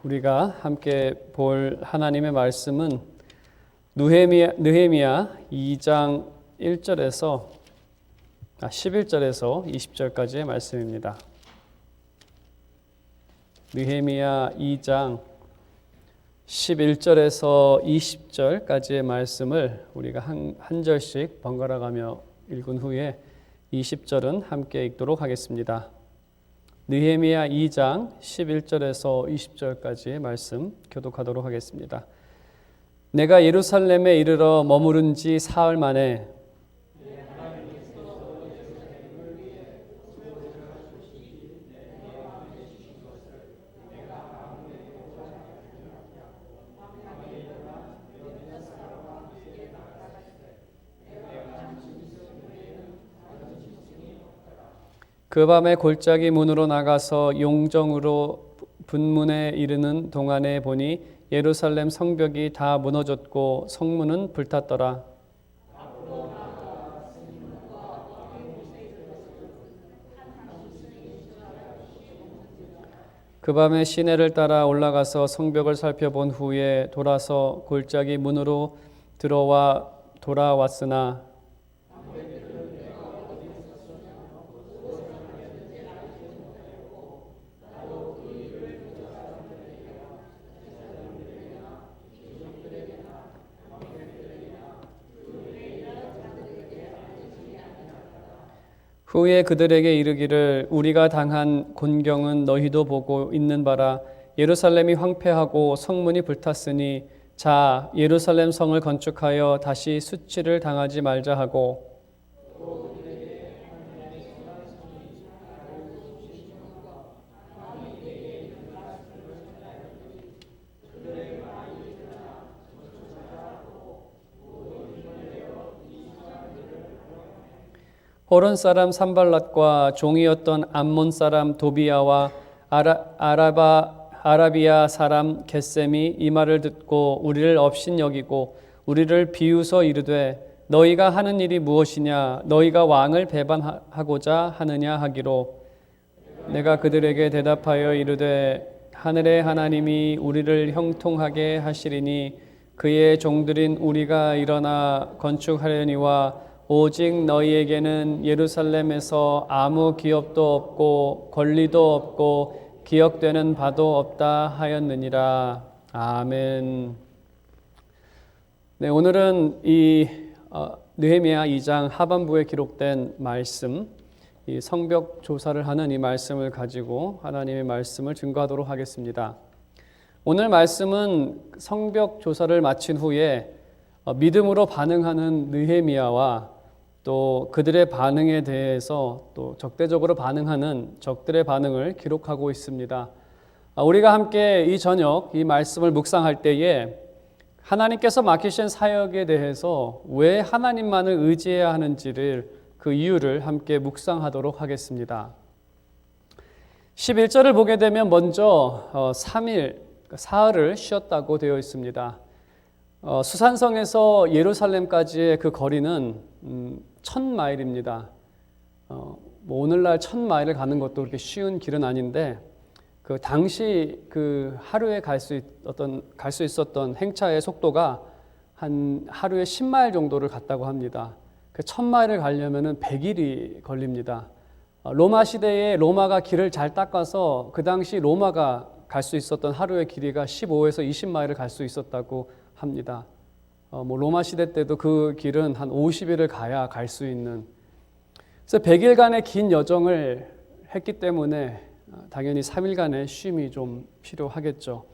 우리가 함께 볼 하나님의 말씀은 느헤미야 2장 11절에서 20절까지의 말씀입니다. 느헤미야 2장 11절에서 20절까지의 말씀을 우리가 한 절씩 번갈아 가며 읽은 후에 20절은 함께 읽도록 하겠습니다. 느헤미야 2장 11절에서 20절까지의 말씀 교독하도록 하겠습니다. 내가 예루살렘에 이르러 머무른 지 사흘 만에 그 밤에 골짜기 문으로 나가서 용정으로 분문에 이르는 동안에 보니 예루살렘 성벽이 다 무너졌고 성문은 불탔더라. 그 밤에 시내를 따라 올라가서 성벽을 살펴본 후에 돌아서 골짜기 문으로 돌아왔으나 후에 그들에게 이르기를 우리가 당한 곤경은 너희도 보고 있는 바라. 예루살렘이 황폐하고 성문이 불탔으니 자 예루살렘 성을 건축하여 다시 수치를 당하지 말자 하고 호론 사람 산발랏과 종이었던 암몬 사람 도비야와 아라비아 사람 겟셈이 이 말을 듣고 우리를 업신여기고 우리를 비웃어 이르되 너희가 하는 일이 무엇이냐 너희가 왕을 배반하고자 하느냐 하기로 내가 그들에게 대답하여 이르되 하늘의 하나님이 우리를 형통하게 하시리니 그의 종들인 우리가 일어나 건축하려니와 오직 너희에게는 예루살렘에서 아무 기업도 없고 권리도 없고 기억되는 바도 없다 하였느니라. 아멘. 네, 오늘은 이 느헤미야 2장 하반부에 기록된 말씀, 이 성벽 조사를 하는 이 말씀을 가지고 하나님의 말씀을 증거하도록 하겠습니다. 오늘 말씀은 성벽 조사를 마친 후에 믿음으로 반응하는 느헤미야와 또 그들의 반응에 대해서 또 적대적으로 반응하는 적들의 반응을 기록하고 있습니다. 우리가 함께 이 저녁 이 말씀을 묵상할 때에 하나님께서 맡기신 사역에 대해서 왜 하나님만을 의지해야 하는지를 그 이유를 함께 묵상하도록 하겠습니다. 11절을 보게 되면 먼저 3일, 사흘을 쉬었다고 되어 있습니다. 수산성에서 예루살렘까지의 그 거리는 1000마일입니다. 오늘날 1000마일을 가는 것도 그렇게 쉬운 길은 아닌데 그 당시 그 하루에 갈 수 있었던 행차의 속도가 한 하루에 10마일 정도를 갔다고 합니다. 그 1000마일을 가려면은 100일이 걸립니다. 로마 시대에 로마가 길을 잘 닦아서 그 당시 로마가 갈 수 있었던 하루의 길이가 15에서 20마일을 갈 수 있었다고 합니다. 로마 시대 때도 그 길은 한 50일을 가야 갈 수 있는. 그래서 100일간의 긴 여정을 했기 때문에 당연히 3일간의 쉼이 좀 필요하겠죠.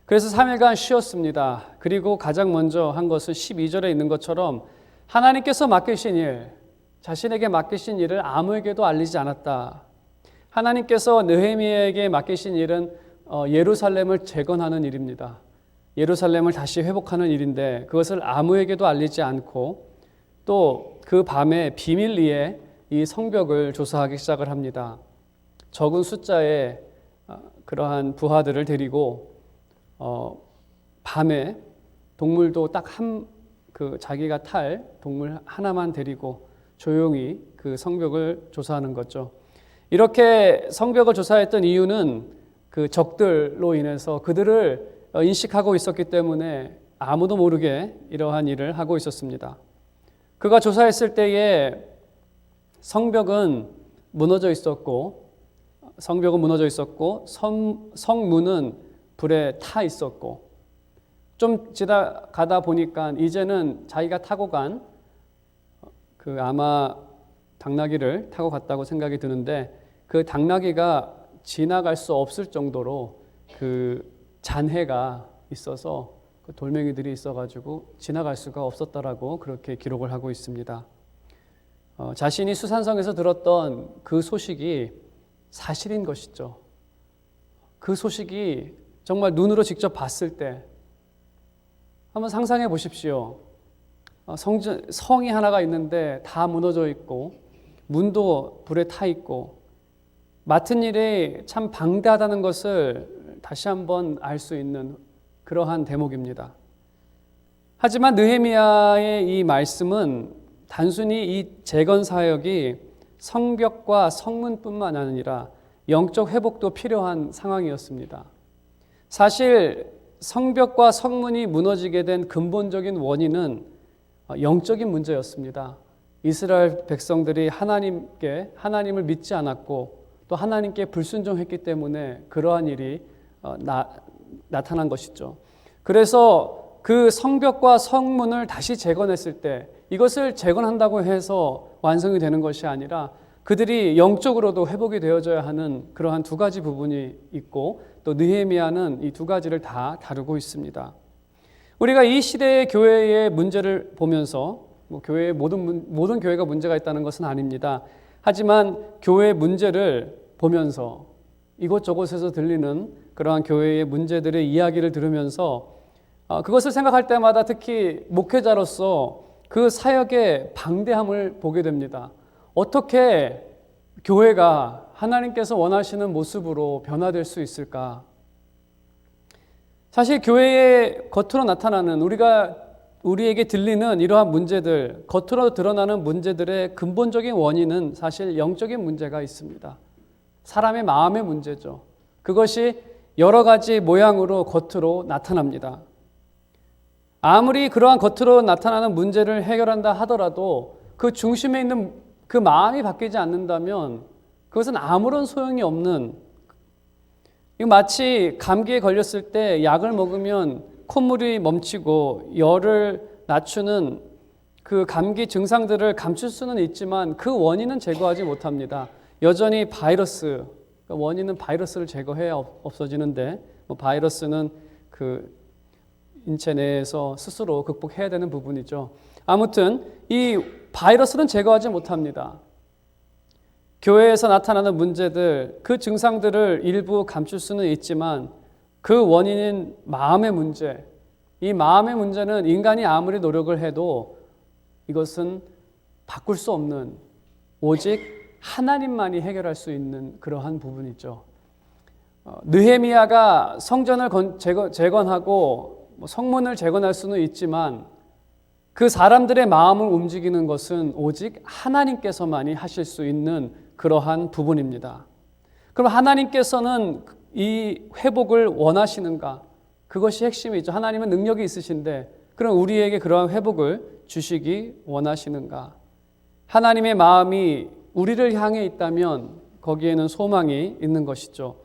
그래서 3일간 쉬었습니다. 그리고 가장 먼저 한 것은 12절에 있는 것처럼 하나님께서 맡기신 일, 자신에게 맡기신 일을 아무에게도 알리지 않았다. 하나님께서 느헤미야에게 맡기신 일은 예루살렘을 재건하는 일입니다. 예루살렘을 다시 회복하는 일인데 그것을 아무에게도 알리지 않고 또 그 밤에 비밀리에 이 성벽을 조사하기 시작을 합니다. 적은 숫자의 그러한 부하들을 데리고 밤에 동물도 딱 자기가 탈 동물 하나만 데리고 조용히 그 성벽을 조사하는 거죠. 이렇게 성벽을 조사했던 이유는 그 적들로 인해서 그들을 인식하고 있었기 때문에 아무도 모르게 이러한 일을 하고 있었습니다. 그가 조사했을 때에 성벽은 무너져 있었고 성문은 불에 타 있었고, 좀 지나가다 보니까 이제는 자기가 타고 간 그 아마 당나귀를 타고 갔다고 생각이 드는데, 그 당나귀가 지나갈 수 없을 정도로 그 잔해가 있어서 그 돌멩이들이 있어가지고 지나갈 수가 없었다라고 그렇게 기록을 하고 있습니다. 자신이 수산성에서 들었던 그 소식이 사실인 것이죠. 그 소식이 정말 눈으로 직접 봤을 때 한번 상상해 보십시오. 성이 하나가 있는데 다 무너져 있고 문도 불에 타 있고 맡은 일이 참 방대하다는 것을 다시 한번 알 수 있는 그러한 대목입니다. 하지만 느헤미야의 이 말씀은 단순히 이 재건 사역이 성벽과 성문뿐만 아니라 영적 회복도 필요한 상황이었습니다. 사실 성벽과 성문이 무너지게 된 근본적인 원인은 영적인 문제였습니다. 이스라엘 백성들이 하나님을 믿지 않았고 또 하나님께 불순종했기 때문에 그러한 일이 나타난 것이죠. 그래서 그 성벽과 성문을 다시 재건했을 때 이것을 재건한다고 해서 완성이 되는 것이 아니라 그들이 영적으로도 회복이 되어져야 하는 그러한 두 가지 부분이 있고, 또 느헤미야는 이 두 가지를 다 다루고 있습니다. 우리가 이 시대의 교회의 문제를 보면서 교회의 모든 교회가 문제가 있다는 것은 아닙니다. 하지만 교회의 문제를 보면서 이곳저곳에서 들리는 그러한 교회의 문제들의 이야기를 들으면서 그것을 생각할 때마다 특히 목회자로서 그 사역의 방대함을 보게 됩니다. 어떻게 교회가 하나님께서 원하시는 모습으로 변화될 수 있을까? 사실 교회의 겉으로 나타나는 우리에게 들리는 이러한 문제들, 겉으로 드러나는 문제들의 근본적인 원인은 사실 영적인 문제가 있습니다. 사람의 마음의 문제죠. 그것이 여러 가지 모양으로 겉으로 나타납니다. 아무리 그러한 겉으로 나타나는 문제를 해결한다 하더라도 그 중심에 있는 그 마음이 바뀌지 않는다면 그것은 아무런 소용이 없는, 이거 마치 감기에 걸렸을 때 약을 먹으면 콧물이 멈추고 열을 낮추는 그 감기 증상들을 감출 수는 있지만 그 원인은 제거하지 못합니다. 여전히 바이러스, 원인은 바이러스를 제거해야 없어지는데 바이러스는 그 인체 내에서 스스로 극복해야 되는 부분이죠. 아무튼 이 바이러스는 제거하지 못합니다. 교회에서 나타나는 문제들, 그 증상들을 일부 감출 수는 있지만 그 원인인 마음의 문제, 이 마음의 문제는 인간이 아무리 노력을 해도 이것은 바꿀 수 없는, 오직 하나님만이 해결할 수 있는 그러한 부분이죠. 느헤미야가 성전을 재건하고 성문을 재건할 수는 있지만 그 사람들의 마음을 움직이는 것은 오직 하나님께서만이 하실 수 있는 그러한 부분입니다. 그럼 하나님께서는 이 회복을 원하시는가? 그것이 핵심이죠. 하나님은 능력이 있으신데 그럼 우리에게 그러한 회복을 주시기 원하시는가? 하나님의 마음이 우리를 향해 있다면 거기에는 소망이 있는 것이죠.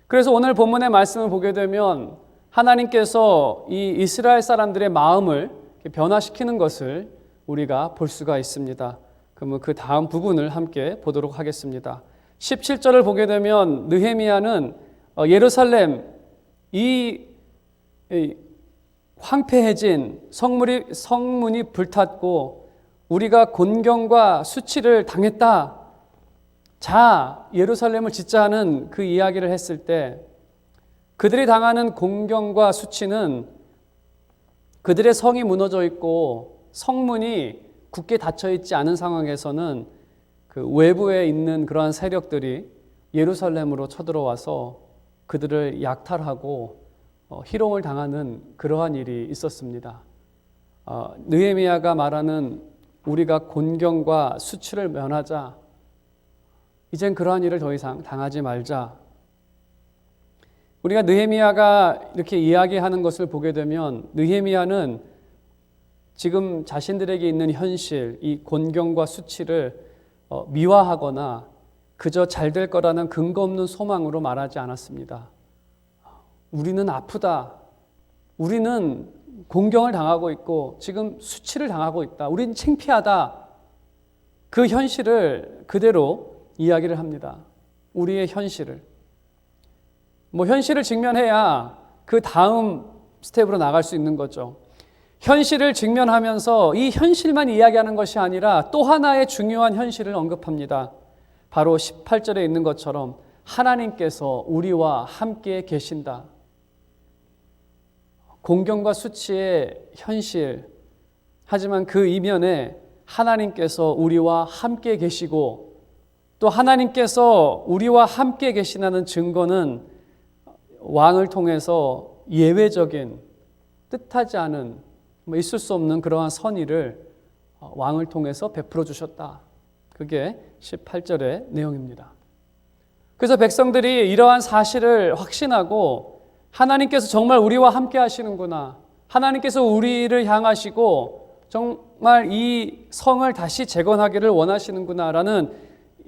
그래서 오늘 본문의 말씀을 보게 되면 하나님께서 이 이스라엘 사람들의 마음을 변화시키는 것을 우리가 볼 수가 있습니다. 그러면 그 다음 부분을 함께 보도록 하겠습니다. 17절을 보게 되면 느헤미야는 예루살렘 이 황폐해진 성문이 불탔고 우리가 곤경과 수치를 당했다. 자, 예루살렘을 짓자 하는 그 이야기를 했을 때 그들이 당하는 곤경과 수치는 그들의 성이 무너져 있고 성문이 굳게 닫혀 있지 않은 상황에서는 그 외부에 있는 그러한 세력들이 예루살렘으로 쳐들어와서 그들을 약탈하고 희롱을 당하는 그러한 일이 있었습니다. 느헤미야가 말하는 우리가 곤경과 수치를 면하자, 이젠 그러한 일을 더 이상 당하지 말자. 우리가 느헤미야가 이렇게 이야기하는 것을 보게 되면 느헤미야는 지금 자신들에게 있는 현실, 이 곤경과 수치를 미화하거나 그저 잘 될 거라는 근거 없는 소망으로 말하지 않았습니다. 우리는 아프다. 우리는 공경을 당하고 있고 지금 수치를 당하고 있다. 우리는 창피하다. 그 현실을 그대로 이야기를 합니다. 우리의 현실을. 현실을 직면해야 그 다음 스텝으로 나갈 수 있는 거죠. 현실을 직면하면서 이 현실만 이야기하는 것이 아니라 또 하나의 중요한 현실을 언급합니다. 바로 18절에 있는 것처럼 하나님께서 우리와 함께 계신다. 공경과 수치의 현실, 하지만 그 이면에 하나님께서 우리와 함께 계시고 또 하나님께서 우리와 함께 계시다는 증거는 왕을 통해서 예외적인 뜻하지 않은 있을 수 없는 그러한 선의를 왕을 통해서 베풀어 주셨다. 그게 18절의 내용입니다. 그래서 백성들이 이러한 사실을 확신하고 하나님께서 정말 우리와 함께 하시는구나. 하나님께서 우리를 향하시고 정말 이 성을 다시 재건하기를 원하시는구나라는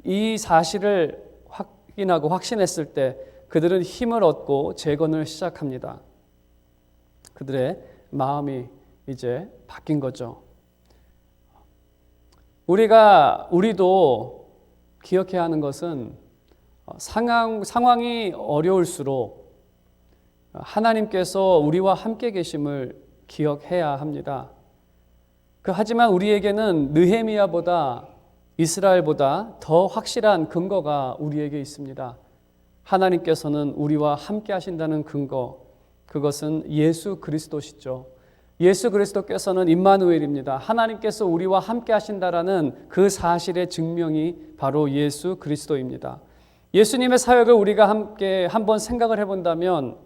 이 사실을 확인하고 확신했을 때 그들은 힘을 얻고 재건을 시작합니다. 그들의 마음이 이제 바뀐 거죠. 우리도 기억해야 하는 것은 상황이 어려울수록 하나님께서 우리와 함께 계심을 기억해야 합니다. 하지만 우리에게는 느헤미야보다 이스라엘보다 더 확실한 근거가 우리에게 있습니다. 하나님께서는 우리와 함께 하신다는 근거, 그것은 예수 그리스도시죠. 예수 그리스도께서는 임마누엘입니다. 하나님께서 우리와 함께 하신다라는 그 사실의 증명이 바로 예수 그리스도입니다. 예수님의 사역을 우리가 함께 한번 생각을 해본다면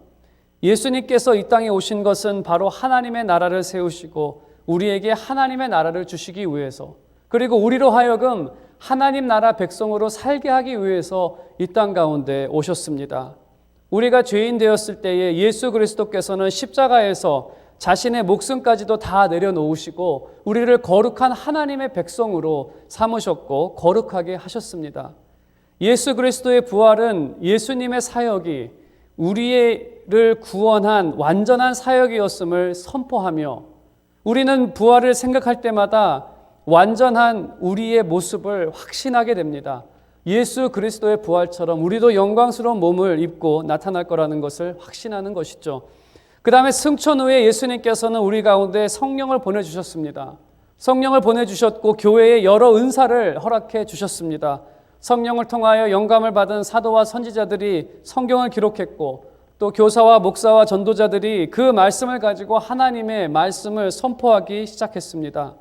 예수님께서 이 땅에 오신 것은 바로 하나님의 나라를 세우시고 우리에게 하나님의 나라를 주시기 위해서, 그리고 우리로 하여금 하나님 나라 백성으로 살게 하기 위해서 이 땅 가운데 오셨습니다. 우리가 죄인 되었을 때에 예수 그리스도께서는 십자가에서 자신의 목숨까지도 다 내려놓으시고 우리를 거룩한 하나님의 백성으로 삼으셨고 거룩하게 하셨습니다. 예수 그리스도의 부활은 예수님의 사역이 우리를 구원한 완전한 사역이었음을 선포하며 우리는 부활을 생각할 때마다 완전한 우리의 모습을 확신하게 됩니다. 예수 그리스도의 부활처럼 우리도 영광스러운 몸을 입고 나타날 거라는 것을 확신하는 것이죠. 그 다음에 승천 후에 예수님께서는 우리 가운데 성령을 보내주셨습니다. 성령을 보내주셨고 교회에 여러 은사를 허락해 주셨습니다. 성령을 통하여 영감을 받은 사도와 선지자들이 성경을 기록했고 또 교사와 목사와 전도자들이 그 말씀을 가지고 하나님의 말씀을 선포하기 시작했습니다.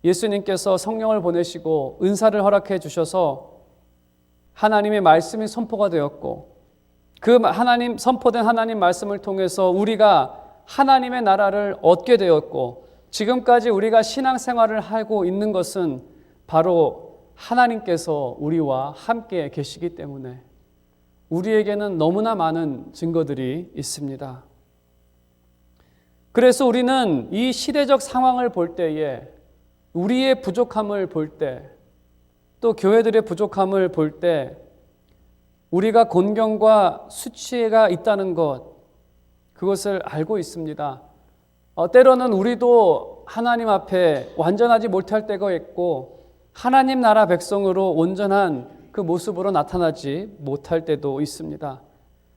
예수님께서 성령을 보내시고 은사를 허락해 주셔서 하나님의 말씀이 선포가 되었고 그 하나님 선포된 하나님 말씀을 통해서 우리가 하나님의 나라를 얻게 되었고 지금까지 우리가 신앙생활을 하고 있는 것은 바로 하나님께서 우리와 함께 계시기 때문에 우리에게는 너무나 많은 증거들이 있습니다. 그래서 우리는 이 시대적 상황을 볼 때에 우리의 부족함을 볼 때 또 교회들의 부족함을 볼 때 우리가 곤경과 수치가 있다는 것 그것을 알고 있습니다. 때로는 우리도 하나님 앞에 완전하지 못할 때가 있고 하나님 나라 백성으로 온전한 그 모습으로 나타나지 못할 때도 있습니다.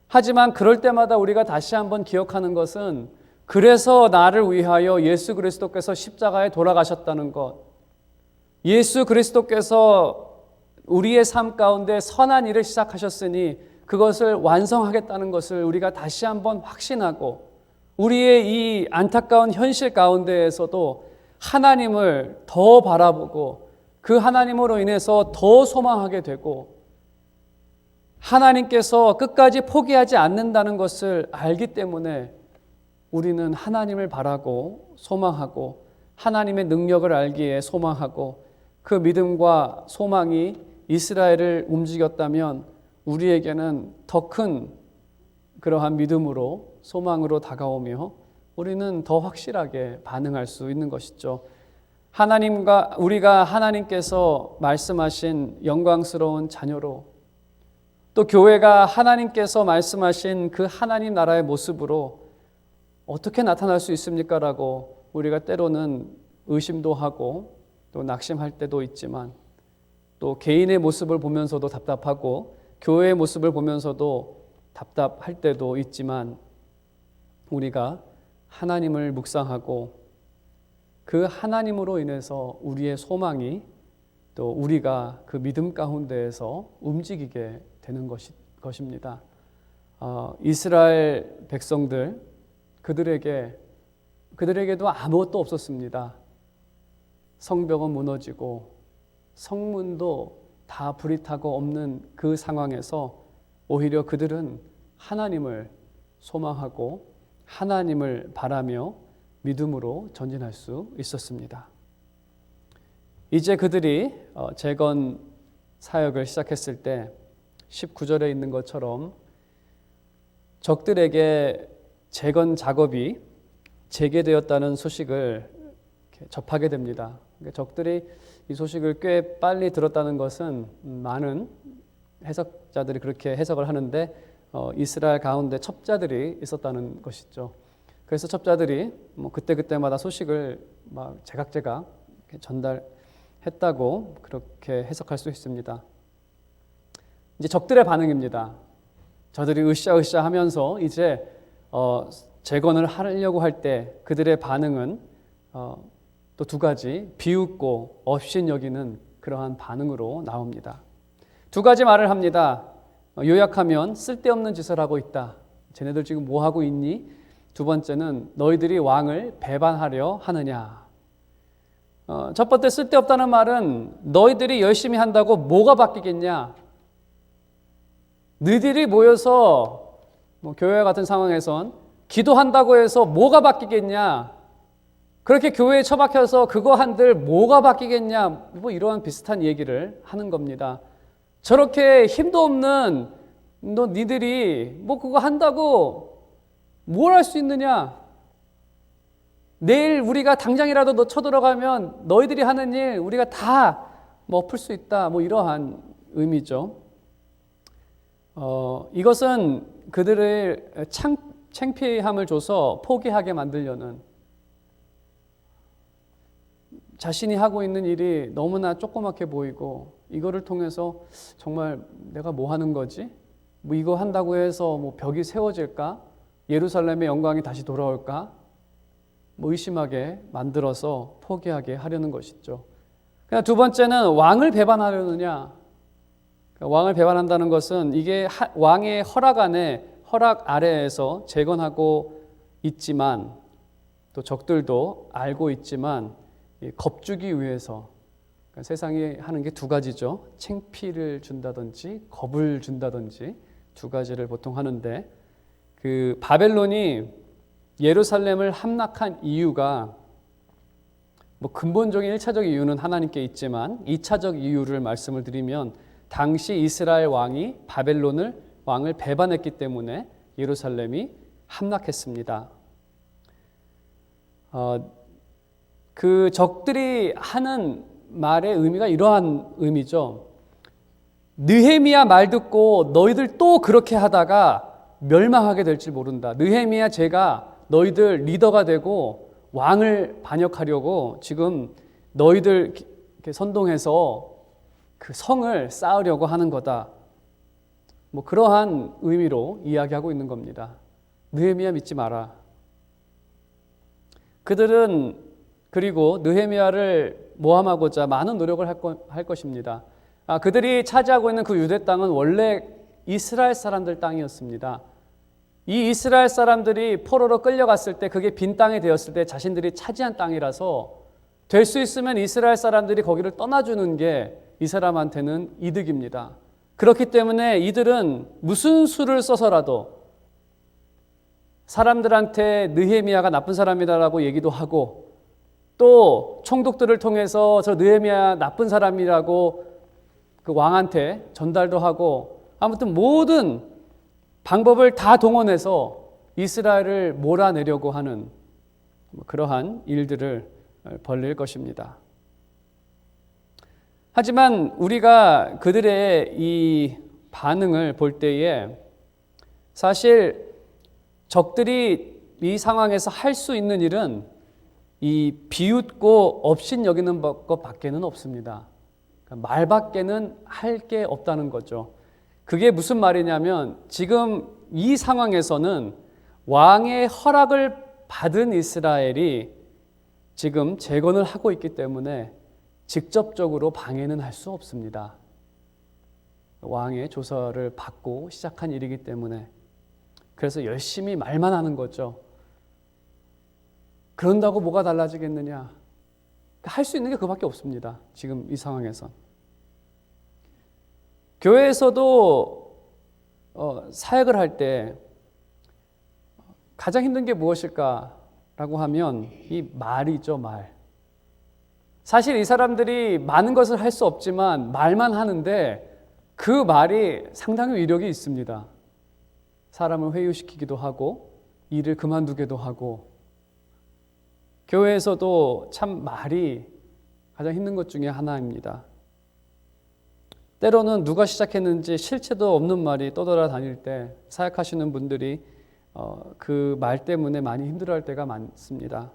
하지만 그럴 때마다 우리가 다시 한번 기억하는 것은 그래서 나를 위하여 예수 그리스도께서 십자가에 돌아가셨다는 것, 예수 그리스도께서 우리의 삶 가운데 선한 일을 시작하셨으니 그것을 완성하겠다는 것을 우리가 다시 한번 확신하고 우리의 이 안타까운 현실 가운데에서도 하나님을 더 바라보고 그 하나님으로 인해서 더 소망하게 되고 하나님께서 끝까지 포기하지 않는다는 것을 알기 때문에 우리는 하나님을 바라고 소망하고 하나님의 능력을 알기에 소망하고 그 믿음과 소망이 이스라엘을 움직였다면 우리에게는 더 큰 그러한 믿음으로 소망으로 다가오며 우리는 더 확실하게 반응할 수 있는 것이죠. 우리가 하나님께서 말씀하신 영광스러운 자녀로, 또 교회가 하나님께서 말씀하신 그 하나님 나라의 모습으로 어떻게 나타날 수 있습니까? 라고 우리가 때로는 의심도 하고 또 낙심할 때도 있지만, 또 개인의 모습을 보면서도 답답하고 교회의 모습을 보면서도 답답할 때도 있지만, 우리가 하나님을 묵상하고 그 하나님으로 인해서 우리의 소망이, 또 우리가 그 믿음 가운데에서 움직이게 되는 것입니다. 이스라엘 백성들, 그들에게도 아무것도 없었습니다. 성벽은 무너지고 성문도 다 불이 타고 없는 그 상황에서 오히려 그들은 하나님을 소망하고 하나님을 바라며 믿음으로 전진할 수 있었습니다. 이제 그들이 재건 사역을 시작했을 때 19절에 있는 것처럼 적들에게 재건 작업이 재개되었다는 소식을 접하게 됩니다. 적들이 이 소식을 꽤 빨리 들었다는 것은 많은 해석자들이 그렇게 해석을 하는데, 이스라엘 가운데 첩자들이 있었다는 것이죠. 그래서 첩자들이 그때마다 소식을 막 제각제각 전달했다고 그렇게 해석할 수 있습니다. 이제 적들의 반응입니다. 저들이 으쌰으쌰 하면서 이제 재건을 하려고 할 때 그들의 반응은 또 두 가지, 비웃고 업신여기는 그러한 반응으로 나옵니다. 두 가지 말을 합니다. 요약하면 쓸데없는 짓을 하고 있다. 쟤네들 지금 뭐 하고 있니? 두 번째는 너희들이 왕을 배반하려 하느냐. 첫 번째 쓸데없다는 말은 너희들이 열심히 한다고 뭐가 바뀌겠냐. 너희들이 모여서 교회 같은 상황에선 기도한다고 해서 뭐가 바뀌겠냐. 그렇게 교회에 처박혀서 그거 한들 뭐가 바뀌겠냐. 이러한 비슷한 얘기를 하는 겁니다. 저렇게 힘도 없는 니들이 그거 한다고 뭘 할 수 있느냐. 내일 우리가 당장이라도 너 쳐들어가면 너희들이 하는 일 우리가 다 엎을 수 있다. 이러한 의미죠. 이것은 그들을 창피함을 줘서 포기하게 만들려는, 자신이 하고 있는 일이 너무나 조그맣게 보이고 이거를 통해서 정말 내가 뭐 하는 거지? 이거 한다고 해서 벽이 세워질까? 예루살렘의 영광이 다시 돌아올까? 의심하게 만들어서 포기하게 하려는 것이죠. 두 번째는 왕을 배반하려느냐. 왕을 배반한다는 것은 이게 왕의 허락 아래에서 재건하고 있지만, 또 적들도 알고 있지만 겁주기 위해서, 세상이 하는 게 두 가지죠. 창피를 준다든지 겁을 준다든지 두 가지를 보통 하는데, 그 바벨론이 예루살렘을 함락한 이유가 근본적인 1차적 이유는 하나님께 있지만 2차적 이유를 말씀을 드리면, 당시 이스라엘 왕이 왕을 배반했기 때문에 예루살렘이 함락했습니다. 그 적들이 하는 말의 의미가 이러한 의미죠. 느헤미야 말 듣고 너희들 또 그렇게 하다가 멸망하게 될지 모른다. 느헤미야 제가 너희들 리더가 되고 왕을 반역하려고 지금 너희들 선동해서 그 성을 쌓으려고 하는 거다. 그러한 의미로 이야기하고 있는 겁니다. 느헤미야 믿지 마라. 그들은 그리고 느헤미야를 모함하고자 많은 노력을 할 것입니다. 그들이 차지하고 있는 그 유대 땅은 원래 이스라엘 사람들 땅이었습니다. 이 이스라엘 사람들이 포로로 끌려갔을 때, 그게 빈 땅이 되었을 때 자신들이 차지한 땅이라서 될 수 있으면 이스라엘 사람들이 거기를 떠나주는 게 이 사람한테는 이득입니다. 그렇기 때문에 이들은 무슨 수를 써서라도 사람들한테 느헤미야가 나쁜 사람이다라고 얘기도 하고, 또 총독들을 통해서 저 느헤미야 나쁜 사람이라고 그 왕한테 전달도 하고, 아무튼 모든 방법을 다 동원해서 이스라엘을 몰아내려고 하는 그러한 일들을 벌릴 것입니다. 하지만 우리가 그들의 이 반응을 볼 때에 사실 적들이 이 상황에서 할 수 있는 일은 이 비웃고 업신여기는 것밖에는 없습니다. 그러니까 말밖에는 할 게 없다는 거죠. 그게 무슨 말이냐면 지금 이 상황에서는 왕의 허락을 받은 이스라엘이 지금 재건을 하고 있기 때문에 직접적으로 방해는 할 수 없습니다. 왕의 조서를 받고 시작한 일이기 때문에 그래서 열심히 말만 하는 거죠. 그런다고 뭐가 달라지겠느냐? 할 수 있는 게 그밖에 없습니다. 지금 이 상황에선. 교회에서도 사역을 할 때 가장 힘든 게 무엇일까라고 하면 이 말이죠, 말. 사실 이 사람들이 많은 것을 할 수 없지만 말만 하는데 그 말이 상당히 위력이 있습니다. 사람을 회유시키기도 하고 일을 그만두기도 하고 교회에서도 참 말이 가장 힘든 것 중에 하나입니다. 때로는 누가 시작했는지 실체도 없는 말이 떠돌아다닐 때 사역하시는 분들이 그 말 때문에 많이 힘들어할 때가 많습니다.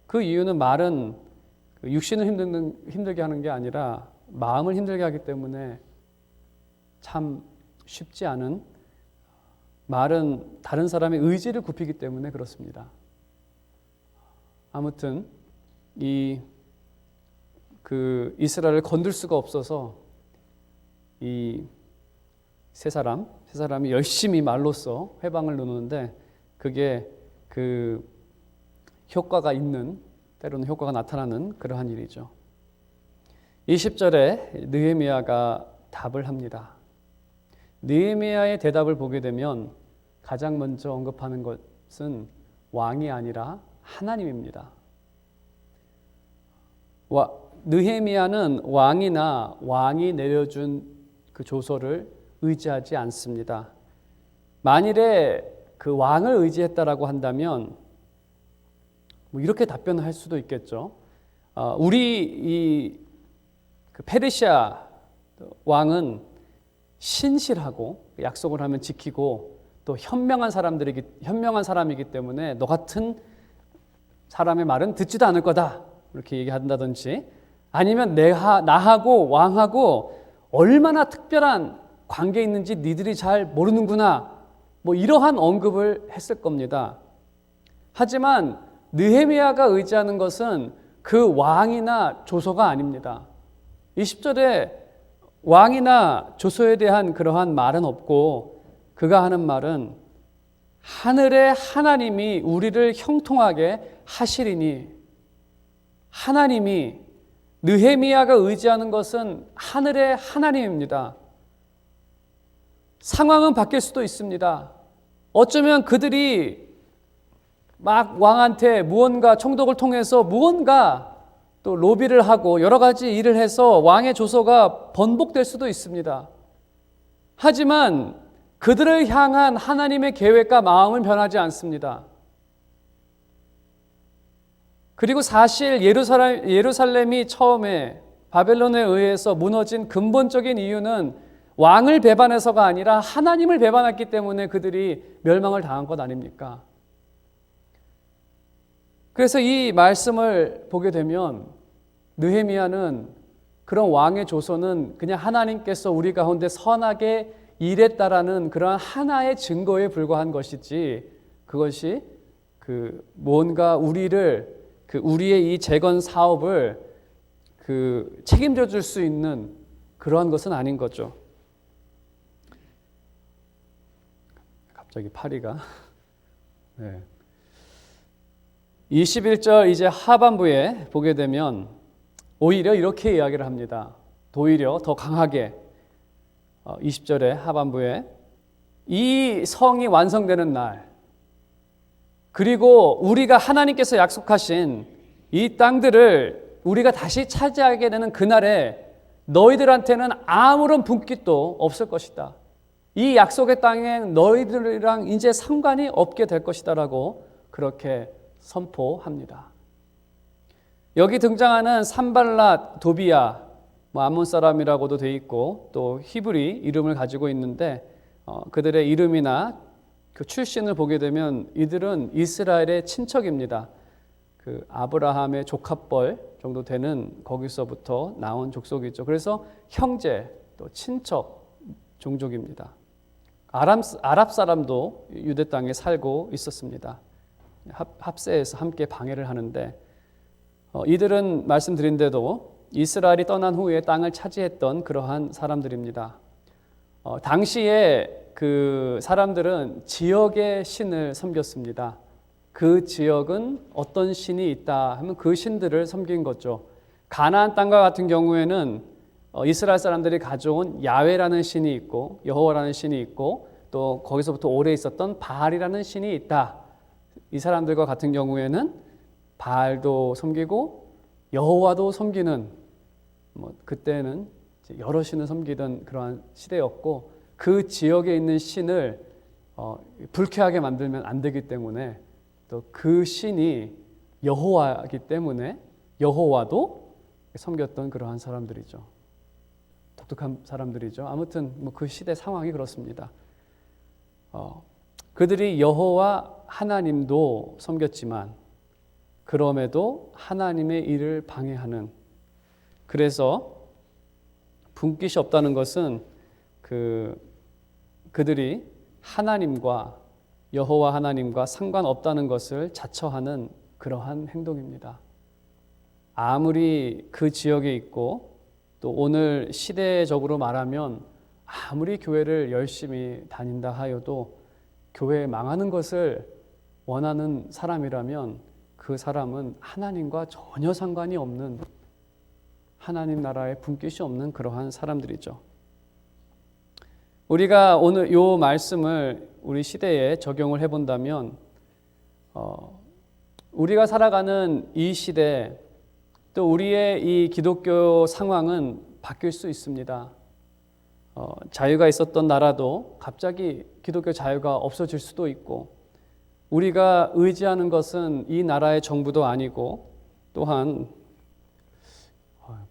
그 이유는 말은 육신을 힘들게 하는 게 아니라 마음을 힘들게 하기 때문에 참 쉽지 않은, 말은 다른 사람의 의지를 굽히기 때문에 그렇습니다. 아무튼 이스라엘을 건들 수가 없어서 이 세 사람이 열심히 말로써 회방을 놓는데 그게 그 효과가 있는, 때로는 효과가 나타나는 그러한 일이죠. 20절에 느헤미야가 답을 합니다. 느헤미야의 대답을 보게 되면 가장 먼저 언급하는 것은 왕이 아니라 하나님입니다. 느헤미야는 왕이나 왕이 내려준 그 조서를 의지하지 않습니다. 만일에 그 왕을 의지했다라고 한다면 이렇게 답변을 할 수도 있겠죠. 우리 그 페르시아 왕은 신실하고 약속을 하면 지키고 또 현명한 사람이기 때문에 너 같은 사람의 말은 듣지도 않을 거다, 이렇게 얘기한다든지, 아니면 나하고 왕하고 얼마나 특별한 관계 있는지 니들이 잘 모르는구나, 이러한 언급을 했을 겁니다. 하지만 느헤미야가 의지하는 것은 그 왕이나 조서가 아닙니다. 20절에 왕이나 조서에 대한 그러한 말은 없고 그가 하는 말은 하늘의 하나님이 우리를 형통하게 하시리니, 하나님이, 느헤미야가 의지하는 것은 하늘의 하나님입니다. 상황은 바뀔 수도 있습니다. 어쩌면 그들이 막 왕한테 무언가 총독을 통해서 무언가 또 로비를 하고 여러 가지 일을 해서 왕의 조서가 번복될 수도 있습니다. 하지만 그들을 향한 하나님의 계획과 마음은 변하지 않습니다. 그리고 사실 예루살렘이 처음에 바벨론에 의해서 무너진 근본적인 이유는 왕을 배반해서가 아니라 하나님을 배반했기 때문에 그들이 멸망을 당한 것 아닙니까? 그래서 이 말씀을 보게 되면 느헤미야는 그런 왕의 조서는 그냥 하나님께서 우리 가운데 선하게 일했다라는 그러한 하나의 증거에 불과한 것이지, 그것이 뭔가 우리의 이 재건 사업을 책임져 줄 수 있는 그러한 것은 아닌 거죠. 갑자기 파리가 21절 이제 하반부에 보게 되면 오히려 이렇게 이야기를 합니다. 오히려 더 강하게 20절의 하반부에 이 성이 완성되는 날, 그리고 우리가 하나님께서 약속하신 이 땅들을 우리가 다시 차지하게 되는 그날에 너희들한테는 아무런 분깃도 없을 것이다. 이 약속의 땅에 너희들이랑 이제 상관이 없게 될 것이다라고 그렇게 선포합니다. 여기 등장하는 산발랏, 도비야, 암몬 사람이라고도 돼 있고 또 히브리 이름을 가지고 있는데 그들의 이름이나 그 출신을 보게 되면 이들은 이스라엘의 친척입니다. 그 아브라함의 조카뻘 정도 되는 거기서부터 나온 족속이죠. 그래서 형제 또 친척 종족입니다. 아랍 사람도 유대 땅에 살고 있었습니다. 합세에서 함께 방해를 하는데 이들은 말씀드린 대로 이스라엘이 떠난 후에 땅을 차지했던 그러한 사람들입니다. 당시에 그 사람들은 지역의 신을 섬겼습니다. 그 지역은 어떤 신이 있다 하면 그 신들을 섬긴 거죠. 가나안 땅과 같은 경우에는 이스라엘 사람들이 가져온 야훼라는 신이 있고 여호와라는 신이 있고 또 거기서부터 오래 있었던 바알이라는 신이 있다. 이 사람들과 같은 경우에는 바알도 섬기고 여호와도 섬기는 그때는 여러 신을 섬기던 그러한 시대였고 그 지역에 있는 신을 불쾌하게 만들면 안 되기 때문에 또 그 신이 여호와이기 때문에 여호와도 섬겼던 그러한 사람들이죠. 독특한 사람들이죠. 아무튼 그 시대 상황이 그렇습니다. 그들이 여호와 하나님도 섬겼지만 그럼에도 하나님의 일을 방해하는, 그래서 분깃이 없다는 것은 그들이 하나님과 여호와 하나님과 상관없다는 것을 자처하는 그러한 행동입니다. 아무리 그 지역에 있고 또 오늘 시대적으로 말하면 아무리 교회를 열심히 다닌다 하여도 교회 망하는 것을 원하는 사람이라면 그 사람은 하나님과 전혀 상관이 없는, 하나님 나라에 분깃이 없는 그러한 사람들이죠. 우리가 오늘 이 말씀을 우리 시대에 적용을 해본다면 우리가 살아가는 이 시대 또 우리의 이 기독교 상황은 바뀔 수 있습니다. 자유가 있었던 나라도 갑자기 기독교 자유가 없어질 수도 있고 우리가 의지하는 것은 이 나라의 정부도 아니고 또한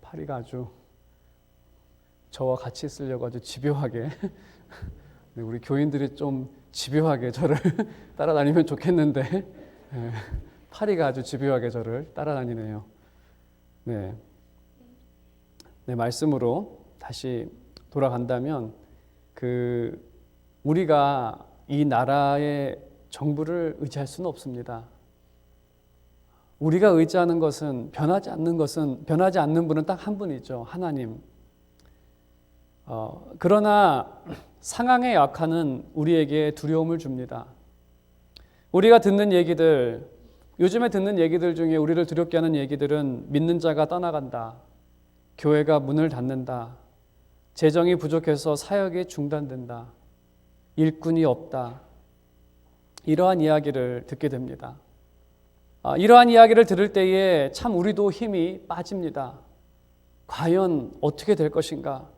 파리가 아주 저와 같이 있으려고 아주 집요하게 우리 교인들이 좀 집요하게 저를 따라다니면 좋겠는데 파리가 아주 집요하게 저를 따라다니네요. 네, 말씀으로 다시 돌아간다면 우리가 이 나라의 정부를 의지할 수는 없습니다. 우리가 의지하는 것은 변하지 않는 분은 딱 한 분이죠. 하나님. 그러나 상황의 약화는 우리에게 두려움을 줍니다. 우리가 듣는 얘기들, 요즘에 듣는 얘기들 중에 우리를 두렵게 하는 얘기들은 믿는 자가 떠나간다, 교회가 문을 닫는다, 재정이 부족해서 사역이 중단된다, 일꾼이 없다, 이러한 이야기를 듣게 됩니다. 이러한 이야기를 들을 때에 참 우리도 힘이 빠집니다. 과연 어떻게 될 것인가?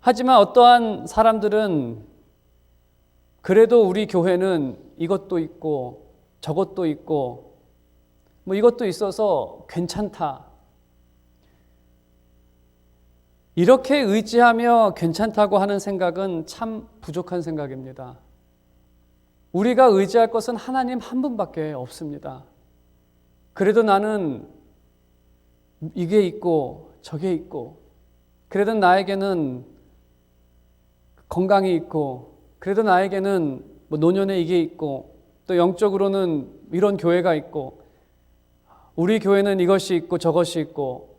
하지만 어떠한 사람들은 그래도 우리 교회는 이것도 있고 저것도 있고 이것도 있어서 괜찮다, 이렇게 의지하며 괜찮다고 하는 생각은 참 부족한 생각입니다. 우리가 의지할 것은 하나님 한 분밖에 없습니다. 그래도 나는 이게 있고 저게 있고, 그래도 나에게는 건강이 있고, 그래도 나에게는 노년에 이게 있고, 또 영적으로는 이런 교회가 있고, 우리 교회는 이것이 있고 저것이 있고,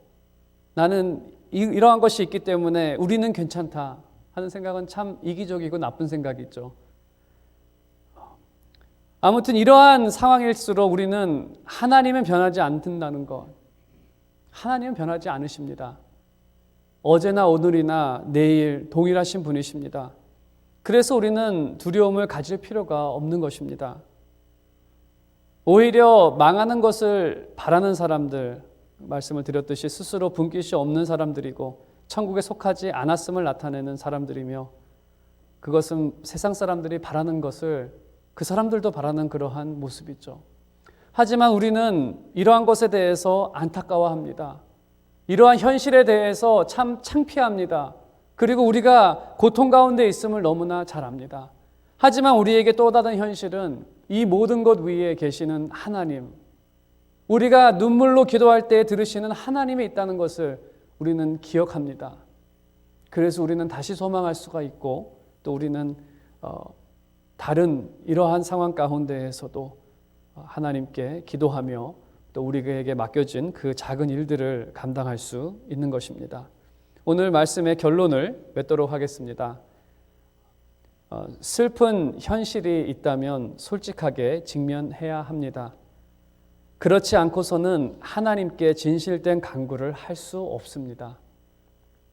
나는 이러한 것이 있기 때문에 우리는 괜찮다 하는 생각은 참 이기적이고 나쁜 생각이죠. 아무튼 이러한 상황일수록 우리는 하나님은 변하지 않는다는 것, 하나님은 변하지 않으십니다. 어제나 오늘이나 내일 동일하신 분이십니다. 그래서 우리는 두려움을 가질 필요가 없는 것입니다. 오히려 망하는 것을 바라는 사람들, 말씀을 드렸듯이 스스로 분깃이 없는 사람들이고 천국에 속하지 않았음을 나타내는 사람들이며 그것은 세상 사람들이 바라는 것을 그 사람들도 바라는 그러한 모습이죠. 하지만 우리는 이러한 것에 대해서 안타까워합니다. 이러한 현실에 대해서 참 창피합니다. 그리고 우리가 고통 가운데 있음을 너무나 잘 압니다. 하지만 우리에게 또 다른 현실은 이 모든 것 위에 계시는 하나님, 우리가 눈물로 기도할 때 들으시는 하나님이 있다는 것을 우리는 기억합니다. 그래서 우리는 다시 소망할 수가 있고 또 우리는 다른 이러한 상황 가운데에서도 하나님께 기도하며 또 우리에게 맡겨진 그 작은 일들을 감당할 수 있는 것입니다. 오늘 말씀의 결론을 맺도록 하겠습니다. 슬픈 현실이 있다면 솔직하게 직면해야 합니다. 그렇지 않고서는 하나님께 진실된 간구를 할 수 없습니다.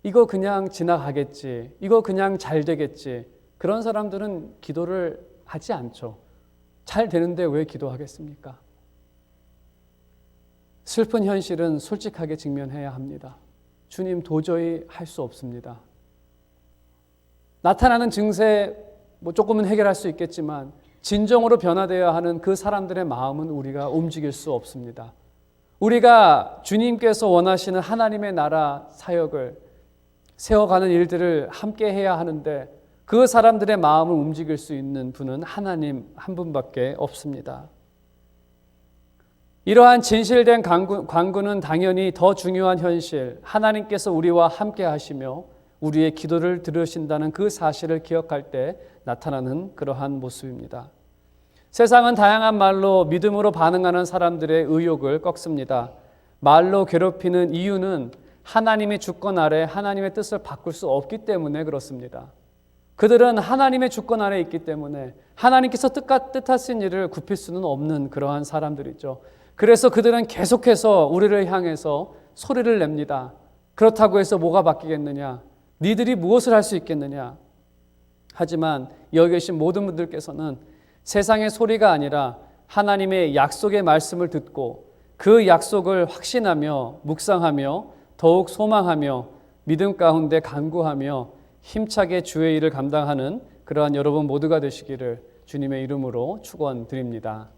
이거 그냥 지나가겠지, 이거 그냥 잘 되겠지, 그런 사람들은 기도를 하지 않죠. 잘 되는데 왜 기도하겠습니까? 슬픈 현실은 솔직하게 직면해야 합니다. 주님, 도저히 할 수 없습니다. 나타나는 증세 조금은 해결할 수 있겠지만 진정으로 변화되어야 하는 그 사람들의 마음은 우리가 움직일 수 없습니다. 우리가 주님께서 원하시는 하나님의 나라 사역을 세워가는 일들을 함께 해야 하는데 그 사람들의 마음을 움직일 수 있는 분은 하나님 한 분밖에 없습니다. 이러한 진실된 간구는 당연히 더 중요한 현실, 하나님께서 우리와 함께 하시며 우리의 기도를 들으신다는 그 사실을 기억할 때 나타나는 그러한 모습입니다. 세상은 다양한 말로 믿음으로 반응하는 사람들의 의욕을 꺾습니다. 말로 괴롭히는 이유는 하나님의 주권 아래 하나님의 뜻을 바꿀 수 없기 때문에 그렇습니다. 그들은 하나님의 주권 아래 있기 때문에 하나님께서 뜻하신 일을 굽힐 수는 없는 그러한 사람들이죠. 그래서 그들은 계속해서 우리를 향해서 소리를 냅니다. 그렇다고 해서 뭐가 바뀌겠느냐? 니들이 무엇을 할 수 있겠느냐? 하지만 여기 계신 모든 분들께서는 세상의 소리가 아니라 하나님의 약속의 말씀을 듣고 그 약속을 확신하며 묵상하며 더욱 소망하며 믿음 가운데 간구하며 힘차게 주의 일을 감당하는 그러한 여러분 모두가 되시기를 주님의 이름으로 축원드립니다.